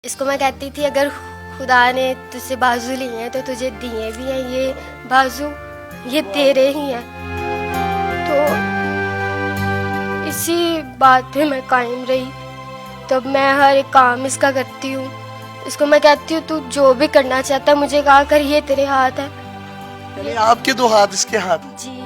इसको मैं कहती थी अगर खुदा ने तुझसे बाजू लिए हैं तो तुझे दिए भी हैं ये बाजू, ये तेरे ही हैं। तो इसी बात पे मैं कायम रही। तब मैं हर एक काम इसका करती हूँ। इसको मैं कहती हूँ तू जो भी करना चाहता है मुझे कहा कर, ये तेरे हाथ है। यानी आपके दो हाथ इसके हाथ। जी।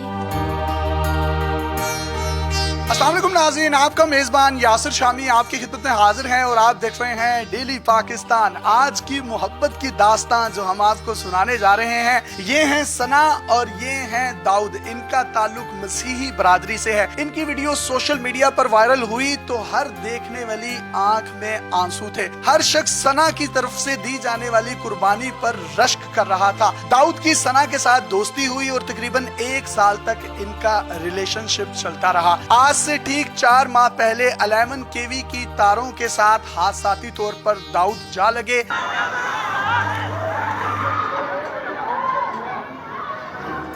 अस्सलाम वालेकुम नाज़रीन, आपका मेज़बान यासिर शामी आपकी खिदमत में हाजिर हैं और आप देख रहे हैं डेली पाकिस्तान। आज की मोहब्बत की दास्तान जो हम आपको सुनाने जा रहे हैं, ये हैं सना और ये हैं दाऊद। इनका ताल्लुक मसीही बरादरी से है। इनकी वीडियो सोशल मीडिया पर वायरल हुई तो हर देखने वाली आंख में आंसू थे। हर शख्स सना की तरफ से दी जाने वाली कुर्बानी पर रश्क कर रहा था। दाऊद की सना के साथ दोस्ती हुई और तकरीबन 1 साल तक इनका रिलेशनशिप चलता रहा। आज से ठीक 4 माह पहले 11 केवी की तारों के साथ हादसाती तौर पर दाऊद जा लगे।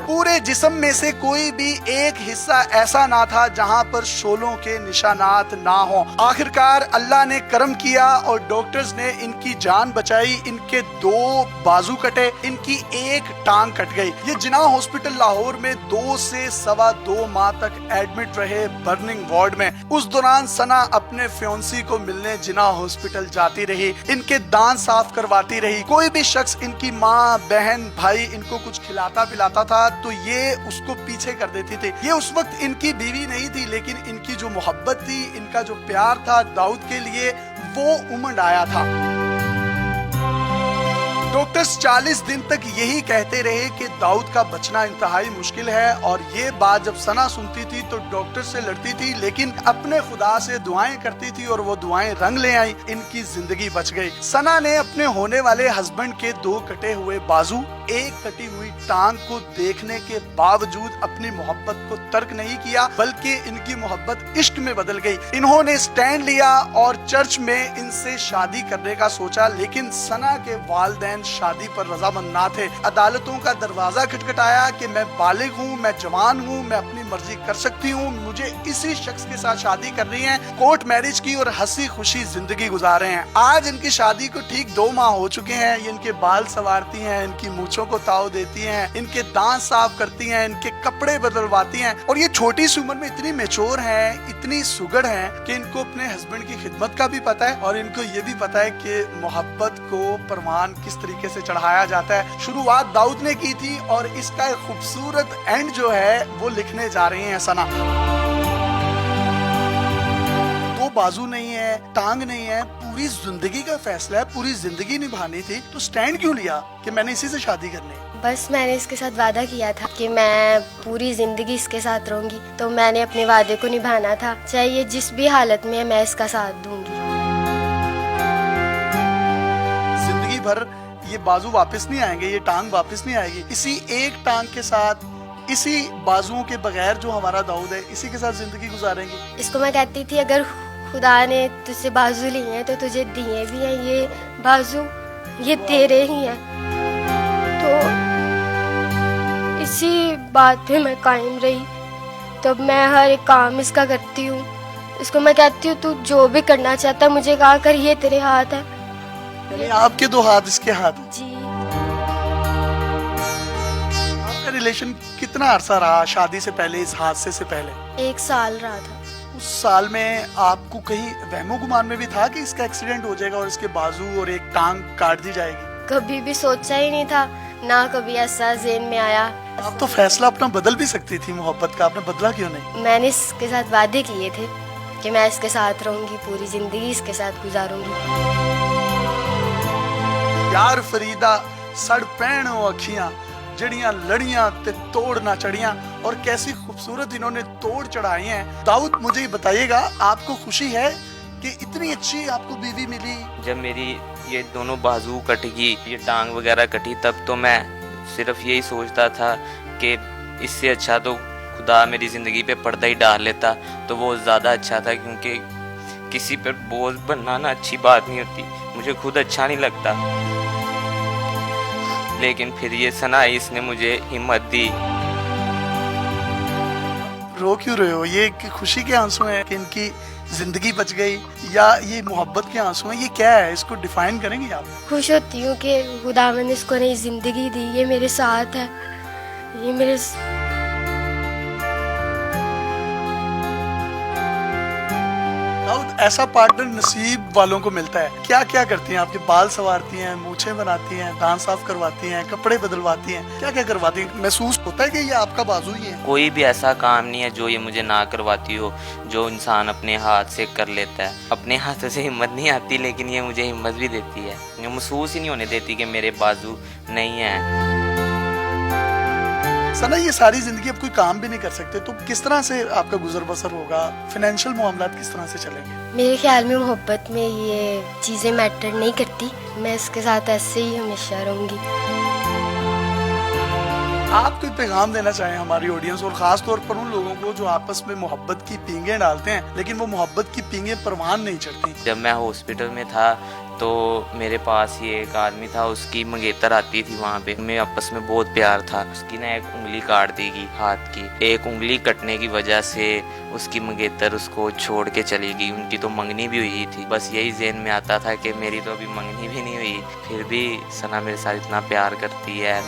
पूरे जिस्म में से कोई भी एक हिस्सा ऐसा ना था जहां पर शोलों के निशानात ना हो। आखिरकार अल्लाह ने करम किया और डॉक्टर्स ने इनकी जान बचाई। इनके 2 बाजू कटे, इनकी 1 टांग कट गई। ये जिन्ना हॉस्पिटल लाहौर में 2 से 2.25 माह तक एडमिट रहे बर्निंग वार्ड में। उस दौरान सना अपने फ्योंसी को मिलने जिन्ना हॉस्पिटल जाती रही, इनके दांत साफ करवाती रही। कोई भी शख्स, इनकी माँ, बहन, भाई इनको कुछ खिलाता पिलाता था तो ये उसको पीछे कर देती थी। ये उस वक्त इनकी बीवी नहीं थी, लेकिन इनकी जो मोहब्बत थी, इनका जो प्यार था दाऊद के लिए, वो उमड़ आया था। डॉक्टर्स 40 दिन तक यही कहते रहे कि दाऊद का बचना इंतहाई मुश्किल है और ये बात जब सना सुनती थी तो डॉक्टर से लड़ती थी, लेकिन अपने खुदा से दुआएं करती थी और वो दुआएं रंग ले आई। इनकी जिंदगी बच गई। सना ने अपने होने वाले हस्बैंड के 2 कटे हुए बाजू, 1 कटी हुई टांग को देखने के बावजूद अपनी मोहब्बत को तर्क नहीं किया, बल्कि इनकी मोहब्बत इश्क में बदल गई। इन्होंने स्टैंड लिया और चर्च में इनसे शादी करने का सोचा, लेकिन सना के वालिदैन शादी पर रजामंद ना थे। अदालतों का दरवाजा खटखटाया कि मैं बालिग हूँ, मैं जवान हूँ, मैं अपनी मर्जी कर सकती हूँ, मुझे इसी शख्स के साथ शादी करनी है। कोर्ट मैरिज की और हंसी खुशी जिंदगी गुजारे हैं। आज इनकी शादी को ठीक 2 माह हो चुके हैं। ये इनके बाल संवारती हैं, इनकी मूंछों को ताव देती हैं, इनके दांत साफ करती हैं, इनके कपड़े बदलवाती हैं और ये छोटी सी उम्र में इतनी मैच्योर हैं, इतनी सुगड़ हैं कि इनको अपने हस्बैंड की खिदमत का भी पता है और इनको ये भी पता है कि मोहब्बत को परवान किस तरीके से चढ़ाया जाता है। शुरुआत दाऊद ने की थी और इसका एक खूबसूरत एंड जो है वो लिखने जा रही हैं सना। 2 बाजू नहीं है, टांग नहीं है, पूरी जिंदगी का फैसला है, पूरी जिंदगी निभानी थी, तो स्टैंड क्यों लिया कि मैंने इसी से शादी करनी है? बस मैंने इसके साथ वादा किया था कि मैं पूरी जिंदगी इसके साथ रहूंगी, तो मैंने अपने वादे को निभाना था। चाहे ये जिस भी हालत में है, मैं इसका साथ दूंगी। जिंदगी भर ये बाजू वापस नहीं आएंगे, ये टांग वापस नहीं आएगी। इसी 1 टांग के साथ, इसी बाजुओं के बगैर जो हमारा दाऊद है, इसी के साथ जिंदगी गुजारेंगे। इसको मैं कहती थी अगर खुदा ने तुझसे बाजू लिए हैं तो तुझे दिए भी हैं ये बाजू, ये तेरे ही हैं। तो इसी बात पे मैं कायम रही। तब मैं हर एक काम इसका करती हूँ। इसको मैं कहती हूँ तू जो भी करना चाहता है मुझे कहा कर, ये तेरे हाथ है। यानी आपके 2 हाथ इसके हाथ। जी। आपका रिलेशन कितना अरसा रहा शादी से पहले, इस हादसे से पहले? 1 साल रहा था। उस साल में आपको कहीं वहमो गुमान में भी था कि इसका एक्सीडेंट हो जाएगा और इसके बाजू और 1 टांग काट दी जाएगी? कभी भी सोचा ही नहीं था, ना कभी ऐसा ज़हन में आया। आप तो फैसला अपना बदल भी सकती थी मोहब्बत का, आपने बदला क्यों नहीं? मैंने इसके साथ वादे किए थे कि मैं इसके साथ रहूंगी, पूरी जिंदगी इसके साथ गुजारूंगी। यार फरीदा सड़ पैण अखियां जड़ियां लड़ियां ते तोड़ ना चढ़ियां, और कैसी खूबसूरत इन्होंने तोड़ चढ़ाई हैं। दाऊद मुझे ये बताइएगा, आपको खुशी है कि इतनी अच्छी आपको बीवी मिली? जब मेरी ये दोनों बाजू कटेगी, ये टांग वगैरह कटी, तब तो मैं सिर्फ यही सोचता था कि इससे अच्छा तो खुदा मेरी ज़िंदगी पे पर्दा ही डाल लेता तो वो ज़्यादा अच्छा था, क्योंकि किसी पर बोझ बनना ना अच्छी बात नहीं होती, मुझे खुद अच्छा नहीं लगता। लेकिन फिर ये सना आई, इसने मुझे हिम्मत दी। रो क्यों रहे हो? ये खुशी के आंसू हैं कि इनकी زندگی بچ گئی یا یہ محبت کے آنسو ہیں؟ یہ کیا ہے، اس کو ڈیفائن کریں گے آپ؟ خوش ہوتی ہوں کہ خداوند نے اس کو نئی زندگی دی، یہ میرے ساتھ ہے، یہ میرے داؤد، ایسا پارٹنر نصیب والوں کو ملتا ہے، کیا کیا کرتی ہیں؟ آپ کے بال سنوارتی ہیں، مونچھیں بناتی ہیں، دانت صاف کرواتی ہیں، کپڑے بدلواتی ہیں، کیا کیا کرواتی ہیں؟ محسوس ہوتا ہے کہ یہ آپ کا بازو ہی ہے؟ کوئی بھی ایسا کام نہیں ہے جو یہ مجھے نہ کرواتی ہو، جو انسان اپنے ہاتھ سے کر لیتا ہے۔ اپنے ہاتھوں سے ہمت نہیں آتی، لیکن یہ مجھے ہمت بھی دیتی ہے، یہ محسوس ہی نہیں ہونے دیتی کہ میرے بازو نہیں ہیں۔ سنا، یہ ساری زندگی اب کوئی کام بھی نہیں کر سکتے تو کس طرح سے آپ کا گزر بسر ہوگا؟ فائنینشیل معاملات کس طرح سے چلیں گے؟ میرے خیال میں محبت میں یہ چیزیں میٹر نہیں کرتی، میں اس کے ساتھ ایسے ہی ہمیشہ رہوں گی۔ آپ کوئی پیغام دینا چاہیں ہماری آڈینس اور خاص طور پر ان لوگوں کو جو آپس میں محبت کی پینگیں ڈالتے ہیں لیکن وہ محبت کی پینگیں پروان نہیں چڑھتی؟ جب میں ہاسپٹل میں تھا تو میرے پاس ہی ایک آدمی تھا، اس کی منگیتر آتی تھی وہاں پہ، ہمیں آپس میں بہت پیار تھا۔ اس کی نا ایک انگلی کاٹ دی گئی ہاتھ کی، ایک انگلی کٹنے کی وجہ سے اس کی منگیتر اس کو چھوڑ کے چلی گئی۔ ان کی تو منگنی بھی ہوئی تھی، بس یہی ذہن میں آتا تھا کہ میری تو ابھی منگنی بھی نہیں ہوئی، پھر بھی ثنا میرے ساتھ اتنا پیار کرتی ہے۔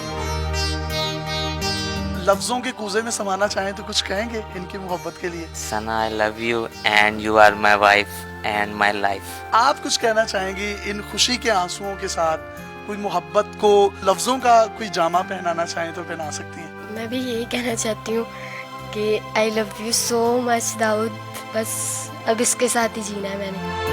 لفظوں کے کوزے میں سمانا چاہیں تو کچھ کہیں گے ان کی محبت کے لیے؟ Sana I love you and you are my wife and my life. آپ کچھ کہنا چاہیں گی ان خوشی کے آنسوؤں کے ساتھ؟ کوئی محبت کو لفظوں کا کوئی جامہ پہنانا چاہیں تو پہنا سکتی ہیں۔ میں بھی یہی کہنا چاہتی ہوں کہ آئی لو یو سو مچ داؤد، بس اب اس کے ساتھ ہی جینا ہے میں نے۔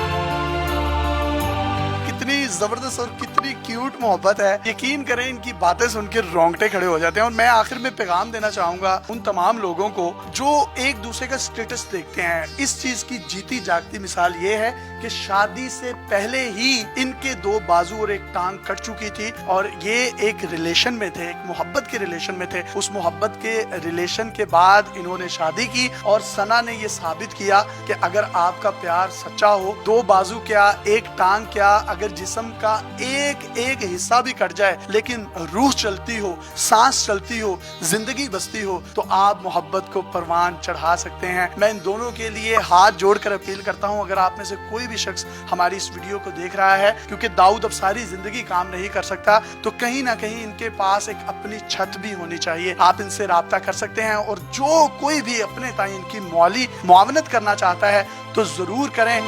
کتنی زبردست اور کتنی کیوٹ محبت ہے، یقین کریں ان کی باتیں سن کے رونگٹے کھڑے ہو جاتے ہیں۔ اور میں آخر میں پیغام دینا چاہوں گا ان تمام لوگوں کو جو ایک دوسرے کا سٹیٹس دیکھتے ہیں، اس چیز کی جیتی جاگتی مثال یہ ہے کہ شادی سے پہلے ہی ان کے دو بازو اور ایک ٹانگ کٹ چکی تھی اور یہ ایک ریلیشن میں تھے، ایک محبت کے ریلیشن میں تھے۔ اس محبت کے ریلیشن کے بعد انہوں نے شادی کی اور ثنا نے یہ ثابت کیا کہ اگر آپ کا پیار سچا ہو، دو بازو کیا، ایک ٹانگ کیا، اگر جسم کا ایک ایک حصہ بھی کٹ جائے لیکن روح چلتی ہو، سانس چلتی ہو، زندگی بستی ہو، تو آپ محبت کو پروان چڑھا سکتے ہیں۔ میں ان دونوں کے لیے ہاتھ جوڑ کر اپیل کرتا ہوں، اگر آپ میں سے کوئی بھی شخص ہماری اس ویڈیو کو دیکھ رہا ہے، کیونکہ داؤد اب ساری زندگی کام نہیں کر سکتا، تو کہیں نہ کہیں ان کے پاس ایک اپنی چھت بھی ہونی چاہیے۔ آپ ان سے رابطہ کر سکتے ہیں اور جو کوئی بھی اپنے تائیں ان کی مالی معاونت کرنا چاہتا ہے تو ضرور کریں۔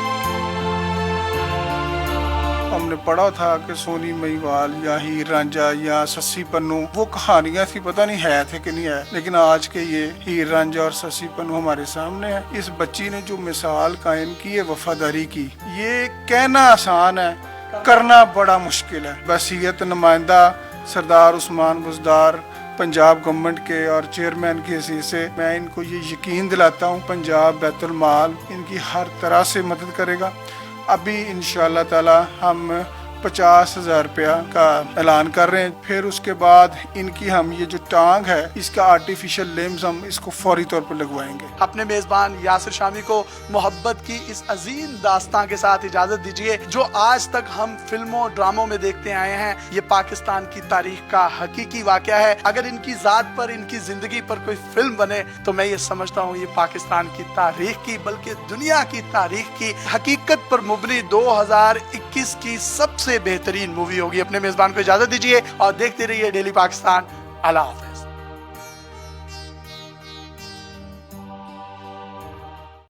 ہم نے پڑھا تھا کہ سونی مہیوال یا ہیر رانجھا یا سسی پنو وہ کہانیاں تھی، پتہ نہیں ہے تھے کہ نہیں ہے، لیکن آج کے یہ ہیر رانجھا اور سسی پنو ہمارے سامنے ہے۔ اس بچی نے جو مثال قائم کی ہے وفاداری کی، یہ کہنا آسان ہے، کرنا بڑا مشکل ہے۔ بصیرت نمائندہ سردار عثمان بزدار پنجاب گورنمنٹ کے اور چیئرمین کی حیثیت سے میں ان کو یہ یقین دلاتا ہوں پنجاب بیت المال ان کی ہر طرح سے مدد کرے گا۔ ابھی انشاءاللہ تعالی ہم 50,000 روپیہ کا اعلان کر رہے ہیں، پھر اس کے بعد ان کی ہم یہ جو ٹانگ ہے اس کا آرٹیفیشل لمز ہم اس کو فوری طور پر لگوائیں گے۔ اپنے میزبان یاسر شامی کو محبت کی اس عظیم داستان کے ساتھ اجازت دیجیے۔ جو آج تک ہم فلموں ڈراموں میں دیکھتے آئے ہیں، یہ پاکستان کی تاریخ کا حقیقی واقعہ ہے۔ اگر ان کی ذات پر، ان کی زندگی پر کوئی فلم بنے تو میں یہ سمجھتا ہوں یہ پاکستان کی تاریخ کی بلکہ دنیا کی تاریخ کی حقیقت پر مبنی 2021 کی سب سے بہترین مووی ہوگی۔ اپنے میزبان کو اجازت دیجیے اور دیکھتے رہیے ڈیلی پاکستان۔ اللہ حافظ۔